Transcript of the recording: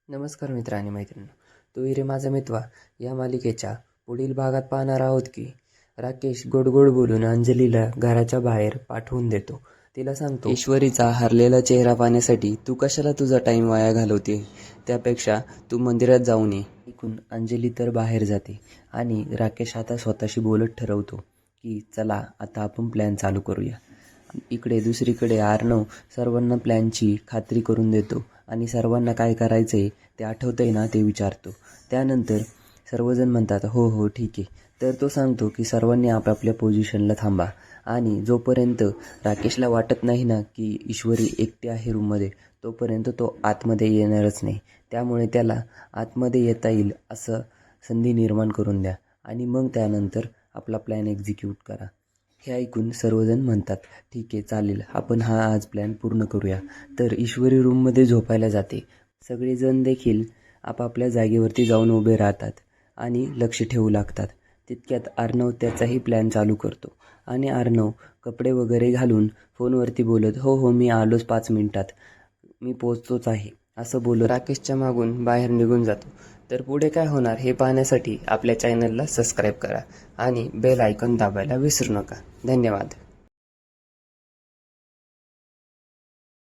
नमस्कार मित्र आणि मैत्रिणी, तू रे माझा मित्वा या मालिकेच्या पुढील भागात पाहणार आहोत की राकेश गोड गोड बोलून अंजलीला घराच्या बाहेर पाठवून देतो. तिला सांगतो, ईश्वरीचा हरलेला चेहरा पाहण्यासाठी तू कशाला तुझा टाईम वाया घालवते, त्यापेक्षा तू मंदिरात जाऊन ये. ऐकून अंजली तर बाहेर जाते आणि राकेश आता स्वतःशी बोलत ठरवतो की चला आता आपण प्लॅन चालू करूया. इकडे दुसरीकडे अर्णव सर्वांना प्लॅनची खात्री करून देतो आणि सर्वांना काय करायचंय ते आठवतंय ना ते विचारतो. त्यानंतर सर्वजण म्हणतात हो हो ठीक आहे. तर तो सांगतो की सर्वांनी आपापल्या पोझिशनला थांबा आणि जोपर्यंत राकेशला वाटत नाही ना की ईश्वरी एकटी आहे रूममध्ये, तोपर्यंत तो आतमध्ये येणारच नाही. त्यामुळे त्याला आतमध्ये येता येईल असं संधी निर्माण करून द्या आणि मग त्यानंतर आपला प्लॅन एक्झिक्यूट करा. हे ऐकून सर्वजण म्हणतात ठीक आहे चालेल, आपण हा आज प्लॅन पूर्ण करूया. तर ईश्वरी रूममध्ये झोपायला जाते. सगळेजण देखील आपापल्या जागेवरती जाऊन उभे राहतात आणि लक्ष ठेवू लागतात. तितक्यात अर्णव त्याचाही प्लॅन चालू करतो आणि अर्णव कपडे वगैरे घालून फोनवरती बोलत हो हो मी आलोच 5 मिनिटात, मी पोचतोच आहे असं बोलत राकेशच्या मागून बाहेर निघून जातो. तर पुढे काय होणार हे पाहण्यासाठी आपल्या चॅनलला सबस्क्राईब करा आणि बेल आयकॉन दाबायला विसरू नका. धन्यवाद.